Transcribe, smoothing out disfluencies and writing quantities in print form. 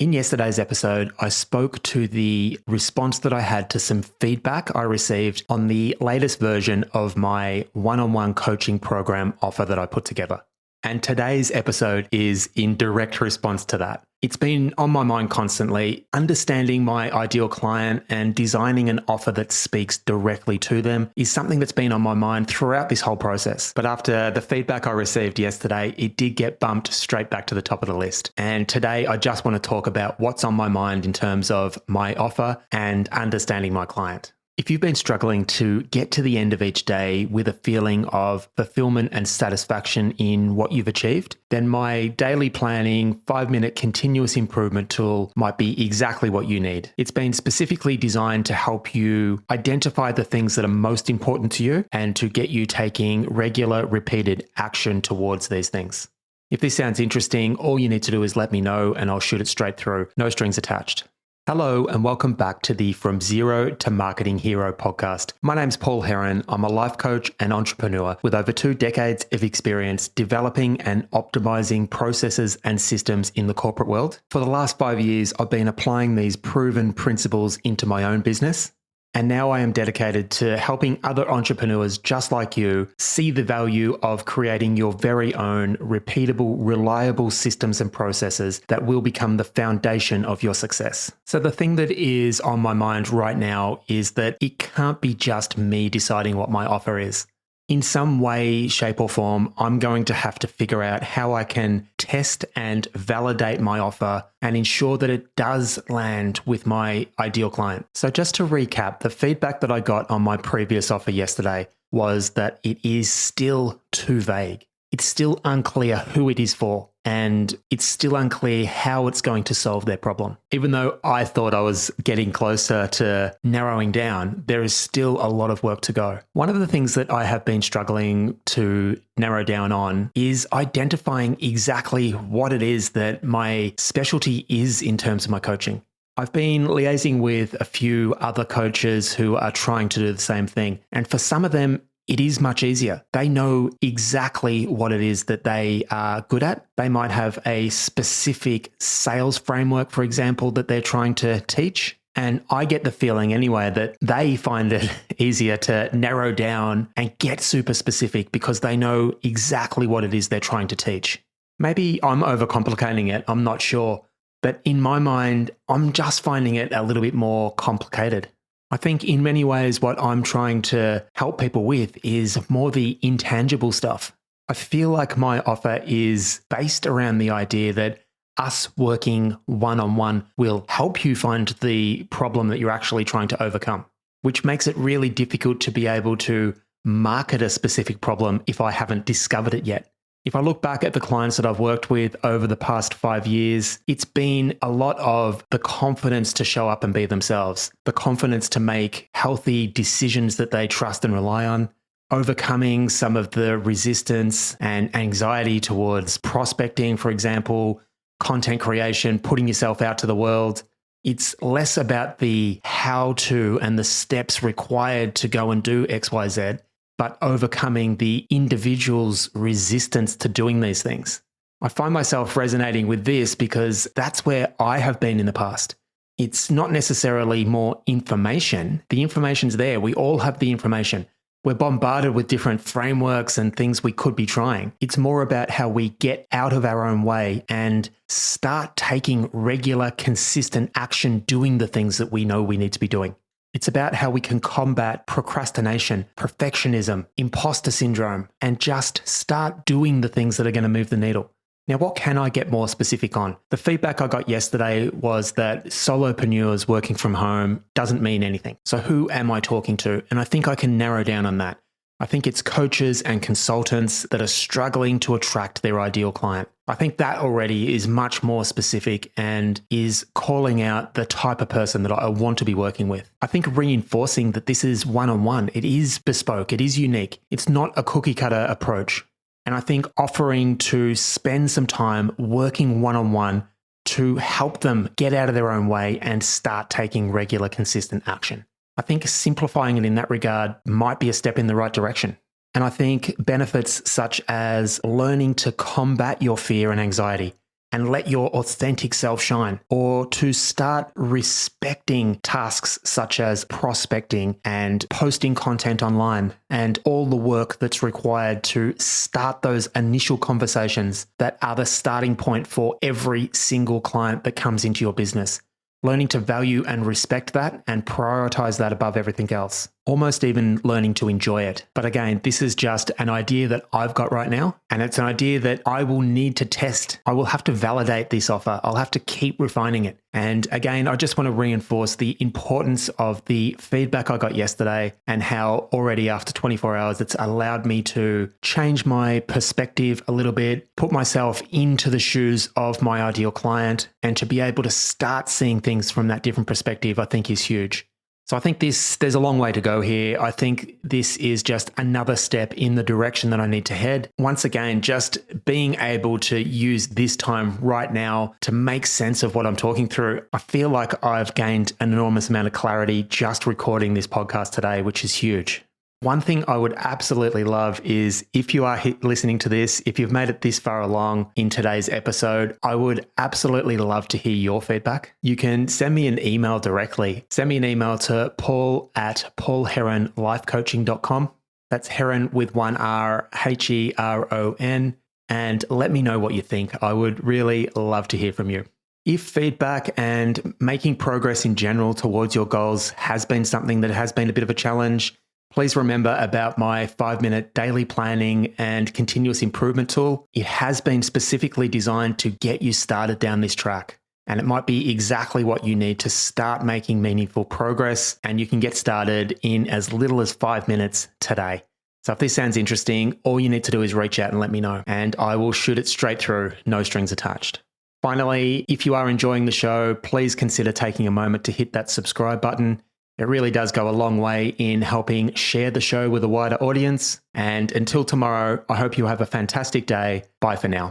In yesterday's episode, I spoke to the response that I had to some feedback I received on the latest version of my one-on-one coaching program offer that I put together. And today's episode is in direct response to that. It's been on my mind constantly. Understanding my ideal client and designing an offer that speaks directly to them is something that's been on my mind throughout this whole process. But after the feedback I received yesterday, it did get bumped straight back to the top of the list. And today I just want to talk about what's on my mind in terms of my offer and understanding my client. If you've been struggling to get to the end of each day with a feeling of fulfillment and satisfaction in what you've achieved, then my daily planning 5-minute continuous improvement tool might be exactly what you need. It's been specifically designed to help you identify the things that are most important to you and to get you taking regular, repeated action towards these things. If this sounds interesting, all you need to do is let me know and I'll shoot it straight through. No strings attached. Hello and welcome back to the From Zero to Marketing Hero podcast. My name's Paul Heron. I'm a life coach and entrepreneur with over 2 decades of experience developing and optimizing processes and systems in the corporate world. For the last 5 years, I've been applying these proven principles into my own business. And now I am dedicated to helping other entrepreneurs just like you see the value of creating your very own repeatable, reliable systems and processes that will become the foundation of your success. So the thing that is on my mind right now is that it can't be just me deciding what my offer is. In some way, shape or form, I'm going to have to figure out how I can test and validate my offer and ensure that it does land with my ideal client. So just to recap, the feedback that I got on my previous offer yesterday was that it is still too vague. It's still unclear who it is for, and it's still unclear how it's going to solve their problem. Even though I thought I was getting closer to narrowing down, there is still a lot of work to go. One of the things that I have been struggling to narrow down on is identifying exactly what it is that my specialty is in terms of my coaching. I've been liaising with a few other coaches who are trying to do the same thing, and for some of them, it is much easier. They know exactly what it is that they are good at. They might have a specific sales framework, for example, that they're trying to teach. And I get the feeling anyway that they find it easier to narrow down and get super specific because they know exactly what it is they're trying to teach. Maybe I'm overcomplicating it, I'm not sure. But in my mind, I'm just finding it a little bit more complicated. I think in many ways, what I'm trying to help people with is more the intangible stuff. I feel like my offer is based around the idea that us working one-on-one will help you find the problem that you're actually trying to overcome, which makes it really difficult to be able to market a specific problem if I haven't discovered it yet. If I look back at the clients that I've worked with over the past 5 years, it's been a lot of the confidence to show up and be themselves, the confidence to make healthy decisions that they trust and rely on, overcoming some of the resistance and anxiety towards prospecting, for example, content creation, putting yourself out to the world. It's less about the how to and the steps required to go and do X, Y, Z, but overcoming the individual's resistance to doing these things. I find myself resonating with this because that's where I have been in the past. It's not necessarily more information. The information's there. We all have the information. We're bombarded with different frameworks and things we could be trying. It's more about how we get out of our own way and start taking regular, consistent action doing the things that we know we need to be doing. It's about how we can combat procrastination, perfectionism, imposter syndrome, and just start doing the things that are going to move the needle. Now, what can I get more specific on? The feedback I got yesterday was that solopreneurs working from home doesn't mean anything. So who am I talking to? And I think I can narrow down on that. I think it's coaches and consultants that are struggling to attract their ideal client. I think that already is much more specific and is calling out the type of person that I want to be working with. I think reinforcing that this is one-on-one, it is bespoke, it is unique. It's not a cookie cutter approach. And I think offering to spend some time working one-on-one to help them get out of their own way and start taking regular, consistent action. I think simplifying it in that regard might be a step in the right direction. And I think benefits such as learning to combat your fear and anxiety and let your authentic self shine, or to start respecting tasks such as prospecting and posting content online and all the work that's required to start those initial conversations that are the starting point for every single client that comes into your business. Learning to value and respect that and prioritize that above everything else. Almost even learning to enjoy it. But again, this is just an idea that I've got right now, and it's an idea that I will need to test. I will have to validate this offer. I'll have to keep refining it. And again, I just want to reinforce the importance of the feedback I got yesterday and how already after 24 hours, it's allowed me to change my perspective a little bit, put myself into the shoes of my ideal client, and to be able to start seeing things from that different perspective, I think is huge. So I think there's a long way to go here. I think this is just another step in the direction that I need to head. Once again, just being able to use this time right now to make sense of what I'm talking through. I feel like I've gained an enormous amount of clarity just recording this podcast today, which is huge. One thing I would absolutely love is if you are listening to this, if you've made it this far along in today's episode, I would absolutely love to hear your feedback. You can send me an email directly. Send me an email to paul@paulheronlifecoaching.com. That's Heron with one R, Heron, and let me know what you think. I would really love to hear from you. If feedback and making progress in general towards your goals has been something that has been a bit of a challenge, please remember about my 5-minute daily planning and continuous improvement tool. It has been specifically designed to get you started down this track. And it might be exactly what you need to start making meaningful progress. And you can get started in as little as 5 minutes today. So if this sounds interesting, all you need to do is reach out and let me know. And I will shoot it straight through, no strings attached. Finally, if you are enjoying the show, please consider taking a moment to hit that subscribe button. It really does go a long way in helping share the show with a wider audience. And until tomorrow, I hope you have a fantastic day. Bye for now.